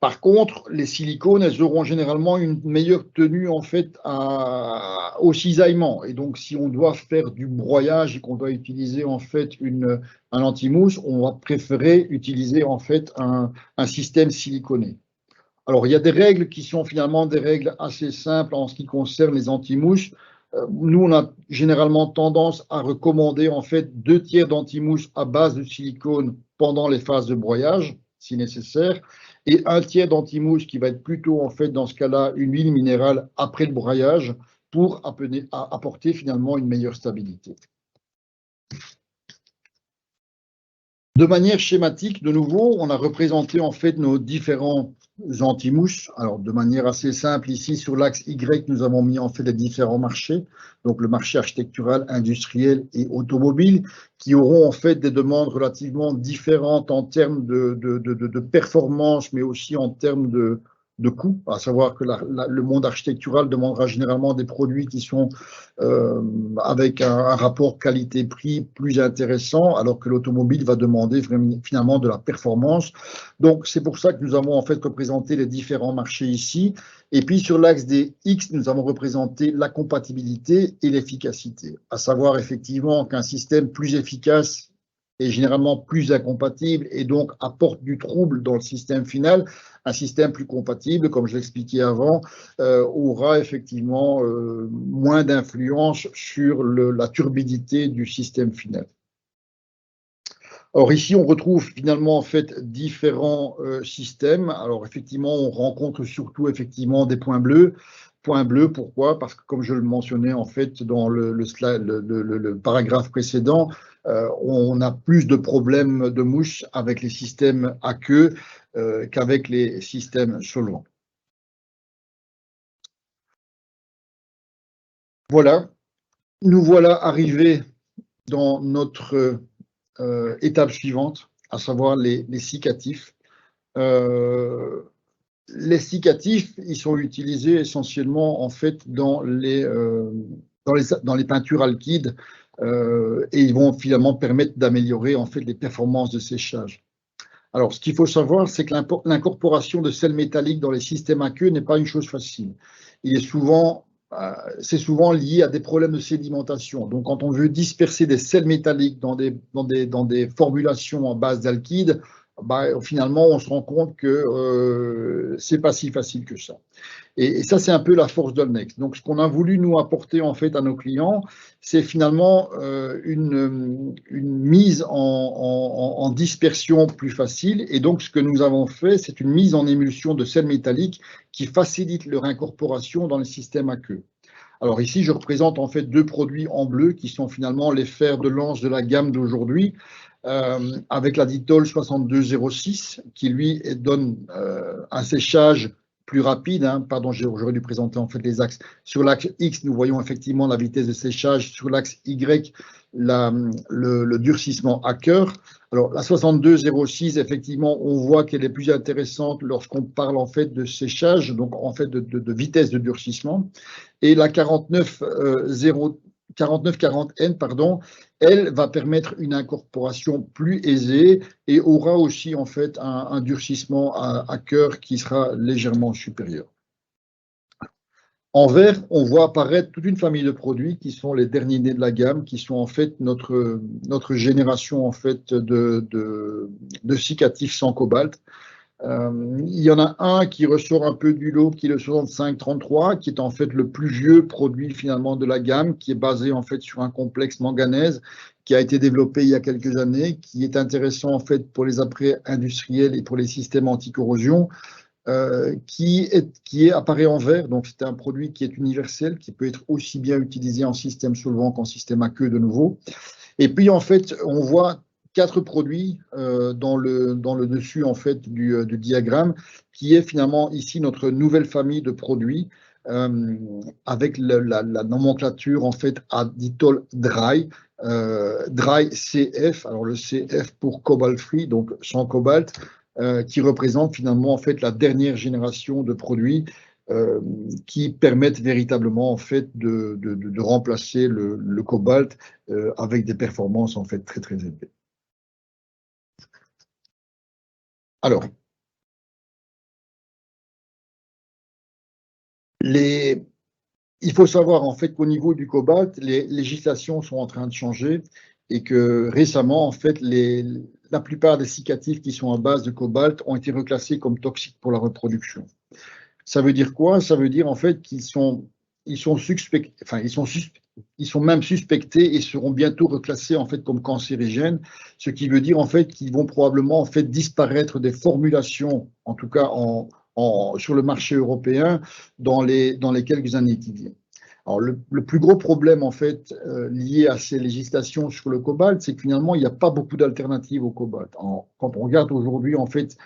[SPEAKER 2] Par contre, les silicones, elles auront généralement une meilleure tenue en fait au cisaillement. Et donc, si on doit faire du broyage et qu'on doit utiliser en fait un anti-mousse, on va préférer utiliser en fait un système siliconé. Alors, il y a des règles qui sont finalement des règles assez simples en ce qui concerne les anti-mouches. Nous, on a généralement tendance à recommander en fait 2 tiers d'anti-mouche à base de silicone pendant les phases de broyage, si nécessaire, et 1 tiers d'anti-mouche qui va être plutôt en fait dans ce cas-là une huile minérale après le broyage pour apporter finalement une meilleure stabilité. De manière schématique, de nouveau, on a représenté en fait nos différents anti-mouches. Alors, de manière assez simple, ici, sur l'axe Y, nous avons mis en fait les différents marchés. Donc, le marché architectural, industriel et automobile, qui auront en fait des demandes relativement différentes en termes de performance, mais aussi en termes de coûts, à savoir que le monde architectural demandera généralement des produits qui sont avec un rapport qualité-prix plus intéressant, alors que l'automobile va demander finalement de la performance. Donc, c'est pour ça que nous avons en fait représenté les différents marchés ici. Et puis, sur l'axe des X, nous avons représenté la compatibilité et l'efficacité, à savoir effectivement qu'un système plus efficace est généralement plus incompatible et donc apporte du trouble dans le système final. Un système plus compatible, comme je l'expliquais avant, aura effectivement moins d'influence sur la turbidité du système final. Alors ici, on retrouve finalement en fait différents systèmes. Alors effectivement, on rencontre surtout effectivement des points bleus. Points bleus, pourquoi? Parce que comme je le mentionnais en fait dans le paragraphe précédent, on a plus de problèmes de mouches avec les systèmes à queue qu'avec les systèmes solvants. Voilà, nous voilà arrivés dans notre étape suivante, à savoir les cicatifs. Les cicatifs, ils sont utilisés essentiellement en fait dans les peintures alkydes et ils vont finalement permettre d'améliorer en fait les performances de séchage. Alors, ce qu'il faut savoir, c'est que l'incorporation de sels métalliques dans les systèmes aqueux n'est pas une chose facile. C'est souvent lié à des problèmes de sédimentation. Donc, quand on veut disperser des sels métalliques dans des formulations en base d'alkyde, finalement, on se rend compte que c'est pas si facile que ça. Et ça, c'est un peu la force d'Olnex. Donc, ce qu'on a voulu nous apporter en fait à nos clients, c'est finalement une mise en dispersion plus facile. Et donc, ce que nous avons fait, c'est une mise en émulsion de sels métalliques qui facilite leur incorporation dans le système aqueux. Alors ici, je représente en fait deux produits en bleu qui sont finalement les fers de lance de la gamme d'aujourd'hui. Avec la Ditol 6206 qui lui donne un séchage plus rapide. Pardon, j'aurais dû présenter en fait les axes. Sur l'axe X, nous voyons effectivement la vitesse de séchage. Sur l'axe Y, le durcissement à cœur. Alors la 6206, effectivement, on voit qu'elle est plus intéressante lorsqu'on parle en fait de séchage, donc en fait de vitesse de durcissement. Et la 4940N, pardon, elle va permettre une incorporation plus aisée et aura aussi en fait un durcissement à cœur qui sera légèrement supérieur. En vert, on voit apparaître toute une famille de produits qui sont les derniers nés de la gamme, qui sont en fait notre génération en fait de cicatifs sans cobalt. Il y en a un qui ressort un peu du lot, qui est le 6533, qui est en fait le plus vieux produit finalement de la gamme, qui est basé en fait sur un complexe manganèse qui a été développé il y a quelques années, qui est intéressant en fait pour les appareils industriels et pour les systèmes anti-corrosion, qui apparaît en vert. Donc c'est un produit qui est universel, qui peut être aussi bien utilisé en système solvant qu'en système aqueux de nouveau. Et puis en fait, on voit 4 produits dans le dessus en fait du diagramme, qui est finalement ici notre nouvelle famille de produits avec la nomenclature en fait Aditol Dry, Dry CF. Alors le CF pour cobalt free, donc sans cobalt, qui représente finalement en fait la dernière génération de produits qui permettent véritablement en fait de remplacer le cobalt avec des performances en fait très très élevées. Alors, il faut savoir en fait qu'au niveau du cobalt, les législations sont en train de changer et que récemment, en fait, la plupart des cicatifs qui sont à base de cobalt ont été reclassés comme toxiques pour la reproduction. Ça veut dire quoi? Ça veut dire en fait qu'ils sont suspectés, enfin ils sont même suspectés et seront bientôt reclassés en fait comme cancérigènes, ce qui veut dire en fait qu'ils vont probablement en fait disparaître des formulations, en tout cas sur le marché européen dans les quelques années qui viennent. Alors le plus gros problème en fait lié à ces législations sur le cobalt, c'est que finalement il n'y a pas beaucoup d'alternatives au cobalt. Quand on regarde aujourd'hui en fait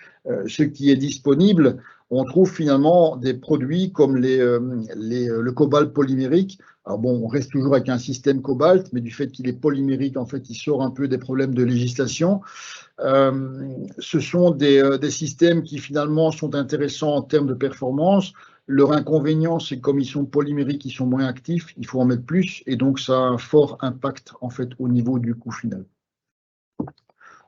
[SPEAKER 2] ce qui est disponible, on trouve finalement des produits comme le cobalt polymérique. Alors bon, on reste toujours avec un système cobalt, mais du fait qu'il est polymérique, en fait, il sort un peu des problèmes de législation. Ce sont des systèmes qui finalement sont intéressants en termes de performance. Leur inconvénient, c'est que comme ils sont polymériques, ils sont moins actifs, il faut en mettre plus, et donc ça a un fort impact en fait au niveau du coût final.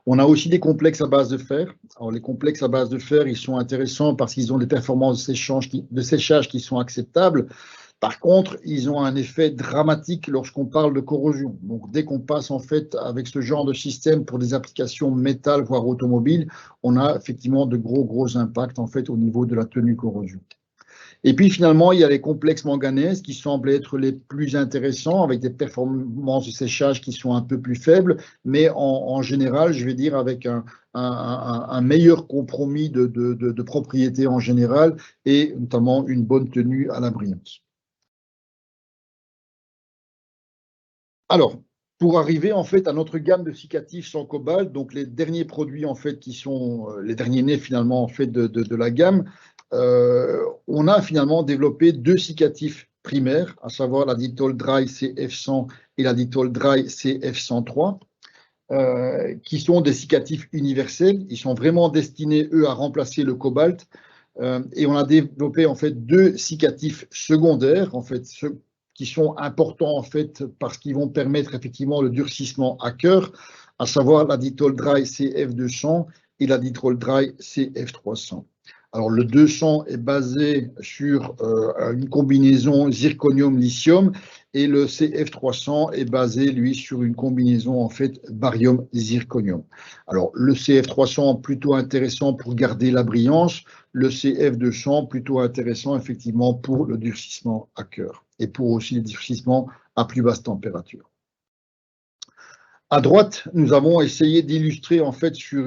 [SPEAKER 2] On a aussi des complexes à base de fer. Alors, les complexes à base de fer, ils sont intéressants parce qu'ils ont des performances de séchage qui sont acceptables. Par contre, ils ont un effet dramatique lorsqu'on parle de corrosion. Donc, dès qu'on passe en fait avec ce genre de système pour des applications métal, voire automobiles, on a effectivement de gros impacts en fait au niveau de la tenue corrosion. Et puis finalement, il y a les complexes manganèses qui semblent être les plus intéressants avec des performances de séchage qui sont un peu plus faibles, mais en général, je vais dire avec un meilleur compromis de propriété en général et notamment une bonne tenue à la brillance. Alors, pour arriver en fait à notre gamme de cicatifs sans cobalt, donc les derniers produits en fait qui sont les derniers nés finalement en fait de la gamme, on a finalement développé 2 cicatifs primaires, à savoir la Ditol Dry CF100 et la Ditol Dry CF103. qui sont des cicatifs universels. Ils sont vraiment destinés, eux, à remplacer le cobalt. Et on a développé, en fait, 2 cicatifs secondaires, en fait, ceux qui sont importants, en fait, parce qu'ils vont permettre, effectivement, le durcissement à cœur, à savoir l'Aditol Dry CF200 et l'Aditol Dry CF300. Alors, le 200 est basé sur une combinaison zirconium-lithium et le CF300 est basé, lui, sur une combinaison, en fait, barium-zirconium. Alors, le CF300, plutôt intéressant pour garder la brillance, le CF200, plutôt intéressant, effectivement, pour le durcissement à cœur et pour aussi le durcissement à plus basse température. À droite, nous avons essayé d'illustrer, en fait, sur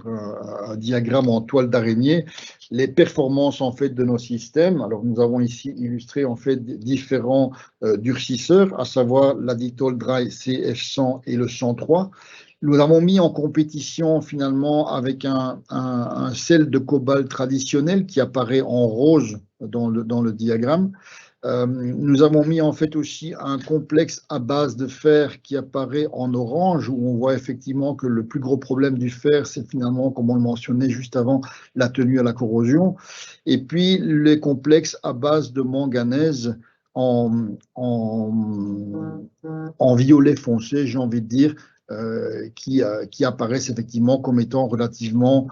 [SPEAKER 2] un diagramme en toile d'araignée, les performances, en fait, de nos systèmes. Alors, nous avons ici illustré, en fait, différents durcisseurs, à savoir l'Aditol Dry CF100 et le 103. Nous avons mis en compétition, finalement, avec un sel de cobalt traditionnel qui apparaît en rose dans le diagramme. Nous avons mis en fait aussi un complexe à base de fer qui apparaît en orange, où on voit effectivement que le plus gros problème du fer, c'est finalement, comme on le mentionnait juste avant, la tenue à la corrosion. Et puis les complexes à base de manganèse en violet foncé, j'ai envie de dire, qui apparaissent effectivement comme étant relativement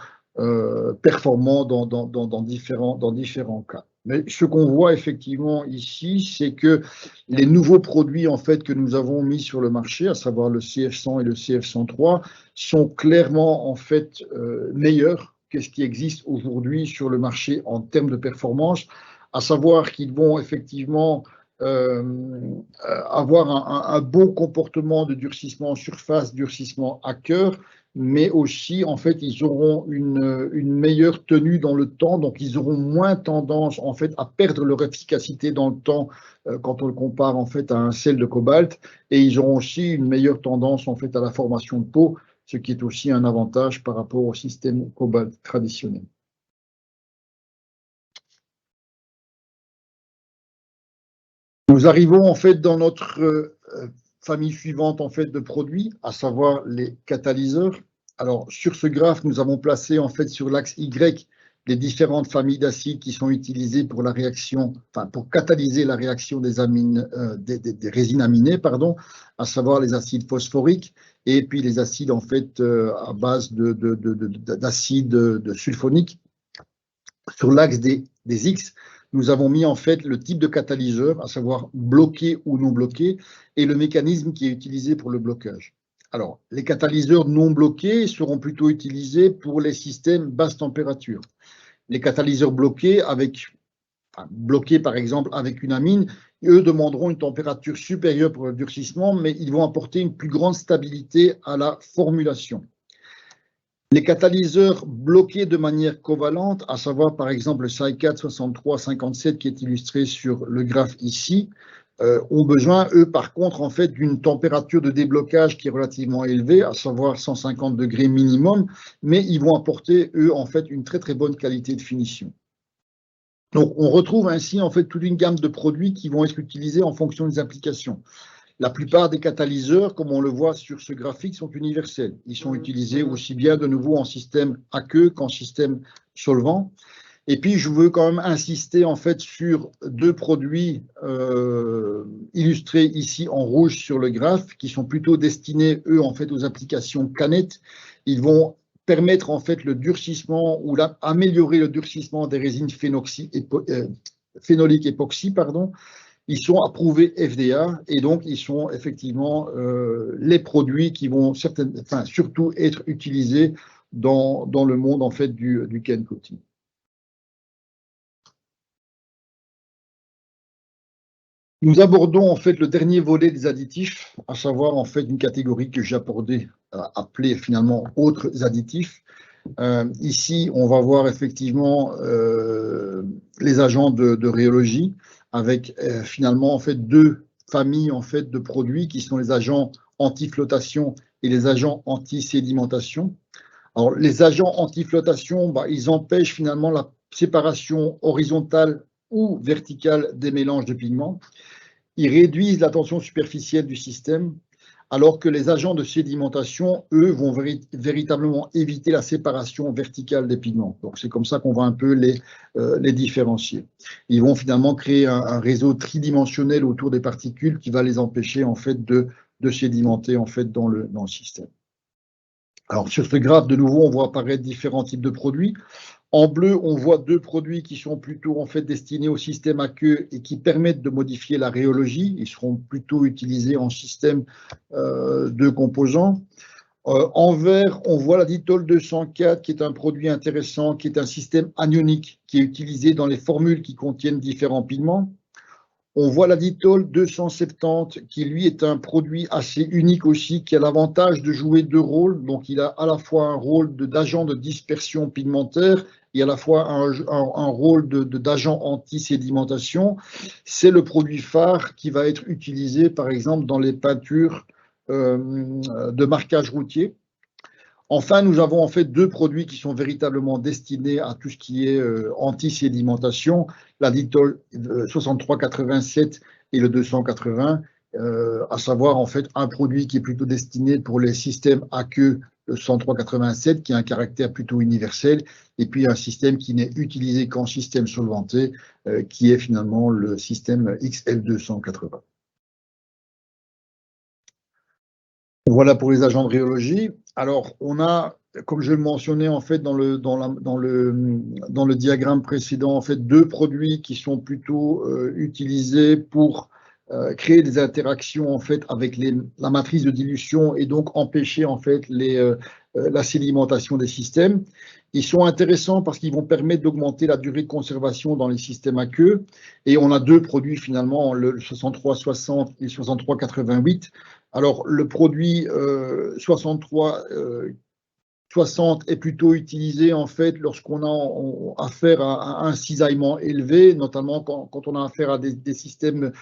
[SPEAKER 2] performants dans différents cas. Mais ce qu'on voit effectivement ici, c'est que les nouveaux produits en fait que nous avons mis sur le marché, à savoir le CF100 et le CF103, sont clairement en fait meilleurs que ce qui existe aujourd'hui sur le marché en termes de performance, à savoir qu'ils vont effectivement avoir un bon comportement de durcissement en surface, durcissement à cœur, mais aussi, en fait, ils auront une meilleure tenue dans le temps, donc ils auront moins tendance, en fait, à perdre leur efficacité dans le temps quand on le compare, en fait, à un sel de cobalt, et ils auront aussi une meilleure tendance, en fait, à la formation de peau, ce qui est aussi un avantage par rapport au système cobalt traditionnel. Nous arrivons, en fait, dans notre famille suivante en fait de produits, à savoir les catalyseurs. Alors sur ce graphe, nous avons placé en fait sur l'axe Y les différentes familles d'acides qui sont utilisées pour la réaction, enfin pour catalyser la réaction des résines aminées, pardon, à savoir les acides phosphoriques et puis les acides en fait à base d'acide sulfonique. Sur l'axe des X, nous avons mis en fait le type de catalyseur, à savoir bloqué ou non bloqué, et le mécanisme qui est utilisé pour le blocage. Alors, les catalyseurs non bloqués seront plutôt utilisés pour les systèmes basse température. Les catalyseurs bloqués, bloqués par exemple avec une amine, eux demanderont une température supérieure pour le durcissement, mais ils vont apporter une plus grande stabilité à la formulation. Les catalyseurs bloqués de manière covalente, à savoir par exemple le SiCat 6357 qui est illustré sur le graphe ici, ont besoin, eux, par contre, en fait, d'une température de déblocage qui est relativement élevée, à savoir 150 degrés minimum, mais ils vont apporter, eux, en fait, une très très bonne qualité de finition. Donc, on retrouve ainsi, en fait, toute une gamme de produits qui vont être utilisés en fonction des applications. La plupart des catalyseurs, comme on le voit sur ce graphique, sont universels. Ils sont utilisés aussi bien de nouveau en système aqueux qu'en système solvant. Et puis, je veux quand même insister en fait sur 2 produits illustrés ici en rouge sur le graphe, qui sont plutôt destinés, eux, en fait, aux applications canettes. Ils vont permettre en fait le durcissement ou améliorer le durcissement des résines phénoliques époxy, pardon. Ils sont approuvés FDA et donc ils sont effectivement les produits qui vont surtout être utilisés dans le monde en fait du can coating. Nous abordons en fait le dernier volet des additifs, à savoir en fait une catégorie que j'ai appelée finalement autres additifs. Ici, on va voir effectivement les agents de rhéologie avec finalement en fait 2 familles en fait de produits qui sont les agents anti-flottation et les agents anti-sédimentation. Alors les agents anti-flottation, ils empêchent finalement la séparation horizontale ou verticale des mélanges de pigments. Ils réduisent la tension superficielle du système. alors que les agents de sédimentation, eux, vont véritablement éviter la séparation verticale des pigments. Donc c'est comme ça qu'on va un peu les différencier. Ils vont finalement créer un réseau tridimensionnel autour des particules qui va les empêcher en fait de sédimenter en fait dans le système. Alors sur ce graphe, de nouveau, on voit apparaître différents types de produits. En bleu, on voit deux produits qui sont plutôt en fait destinés au système aqueux et qui permettent de modifier la rhéologie. Ils seront plutôt utilisés en système de composants. En vert, on voit la Ditol 204 qui est un produit intéressant, qui est un système anionique qui est utilisé dans les formules qui contiennent différents pigments. On voit la Ditol 270 qui, lui, est un produit assez unique aussi, qui a l'avantage de jouer deux rôles. Donc, il a à la fois un rôle d'agent de dispersion pigmentaire et à la fois un rôle d'agent anti-sédimentation. C'est le produit phare qui va être utilisé, par exemple, dans les peintures de marquage routier. Enfin, nous avons en fait deux produits qui sont véritablement destinés à tout ce qui est anti-sédimentation, la Ditol 6387 et le 280, à savoir en fait un produit qui est plutôt destiné pour les systèmes aqueux, le 10387, qui a un caractère plutôt universel, et puis un système qui n'est utilisé qu'en système solventé, qui est finalement le système XL280. Voilà pour les agents de rhéologie. Alors, on a, comme je le mentionnais en fait dans le diagramme précédent, en fait deux produits qui sont plutôt utilisés pour créer des interactions en fait avec la matrice de dilution et donc empêcher en fait la sédimentation des systèmes. Ils sont intéressants parce qu'ils vont permettre d'augmenter la durée de conservation dans les systèmes aqueux. Et on a deux produits finalement, le 6360 et le 6388. Alors, le produit 63-60 est plutôt utilisé en fait lorsqu'on a affaire à un cisaillement élevé, notamment quand on a affaire à des systèmes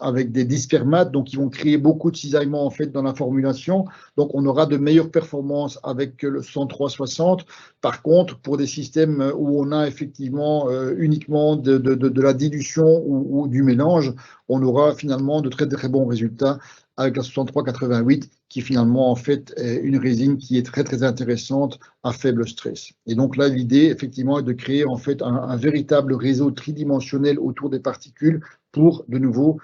[SPEAKER 2] avec des dispermates, donc ils vont créer beaucoup de cisaillements en fait dans la formulation. Donc on aura de meilleures performances avec le 103-60. Par contre, pour des systèmes où on a effectivement uniquement de la dilution ou du mélange, on aura finalement de très très bons résultats avec la 63-88, qui finalement en fait est une résine qui est très très intéressante à faible stress. Et donc là, l'idée effectivement est de créer en fait un véritable réseau tridimensionnel autour des particules pour de nouveau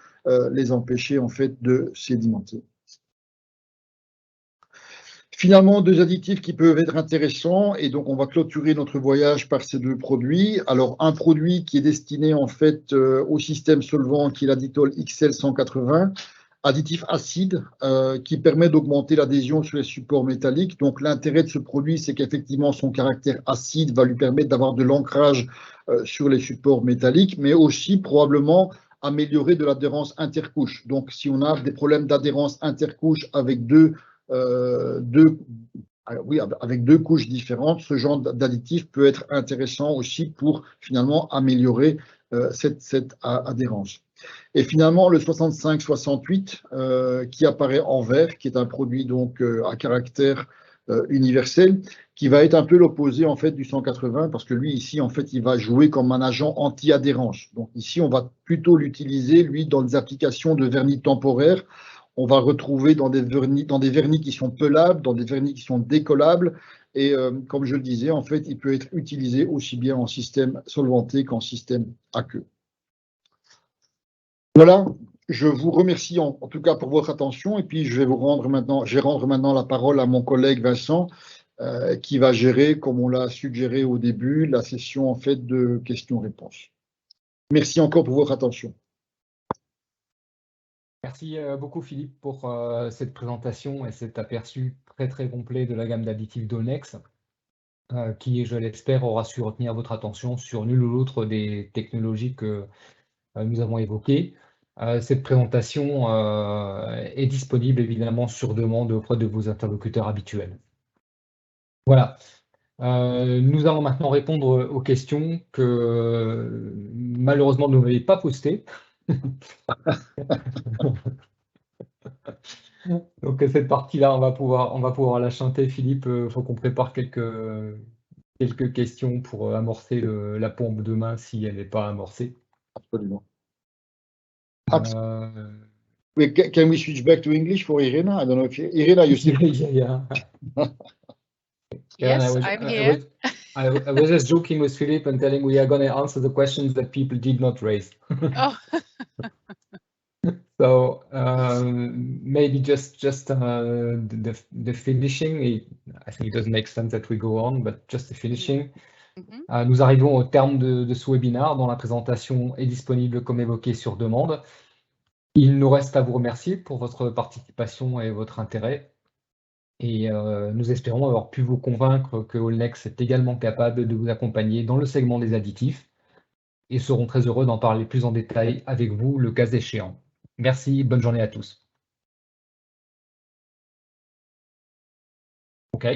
[SPEAKER 2] les empêcher en fait de sédimenter. Finalement, deux additifs qui peuvent être intéressants, et donc on va clôturer notre voyage par ces deux produits. Alors, un produit qui est destiné en fait au système solvant, qui est la Ditol XL 180, additif acide qui permet d'augmenter l'adhésion sur les supports métalliques. Donc, l'intérêt de ce produit, c'est qu'effectivement, son caractère acide va lui permettre d'avoir de l'ancrage sur les supports métalliques, mais aussi probablement améliorer de l'adhérence intercouche. Donc, si on a des problèmes d'adhérence intercouche avec deux couches différentes, ce genre d'additif peut être intéressant aussi pour finalement améliorer cette adhérence. Et finalement, le 65-68 qui apparaît en vert, qui est un produit donc à caractère universel, qui va être un peu l'opposé en fait du 180, parce que lui ici en fait il va jouer comme un agent anti-adhérence. Donc ici on va plutôt l'utiliser lui dans des applications de vernis temporaire. On va retrouver dans des vernis qui sont pelables, dans des vernis qui sont décollables. Et comme je le disais, en fait, il peut être utilisé aussi bien en système solventé qu'en système aqueux. Voilà, je vous remercie en tout cas pour votre attention. Et puis, je vais rendre maintenant la parole à mon collègue Vincent, qui va gérer, comme on l'a suggéré au début, la session en fait de questions-réponses. Merci encore pour votre attention.
[SPEAKER 1] Merci beaucoup Philippe pour cette présentation et cet aperçu très très complet de la gamme d'additifs Dolenex qui, je l'espère, aura su retenir votre attention sur nul ou l'autre des technologies que nous avons évoquées. Cette présentation est disponible évidemment sur demande auprès de vos interlocuteurs habituels. Voilà. Nous allons maintenant répondre aux questions que malheureusement vous n'avez pas postées. Donc cette partie-là, on va pouvoir la chanter. Philippe, il faut qu'on prépare quelques questions pour amorcer la pompe demain si elle n'est pas amorcée.
[SPEAKER 2] Absolument. Can we switch back to English for Irina? I don't know if Irina, you still.
[SPEAKER 1] Yeah.
[SPEAKER 3] Yes, I'm here.
[SPEAKER 1] I was just joking with Philippe and telling we are going to answer the questions that people did not raise.
[SPEAKER 3] Oh.
[SPEAKER 1] So maybe just the finishing. I think it doesn't make sense that we go on, but just the finishing. Nous arrivons au terme de ce webinaire dont la présentation est disponible comme évoqué sur demande. Il nous reste à vous remercier pour votre participation et votre intérêt. Et nous espérons avoir pu vous convaincre que Allnex est également capable de vous accompagner dans le segment des additifs et serons très heureux d'en parler plus en détail avec vous le cas échéant. Merci, bonne journée à tous. OK.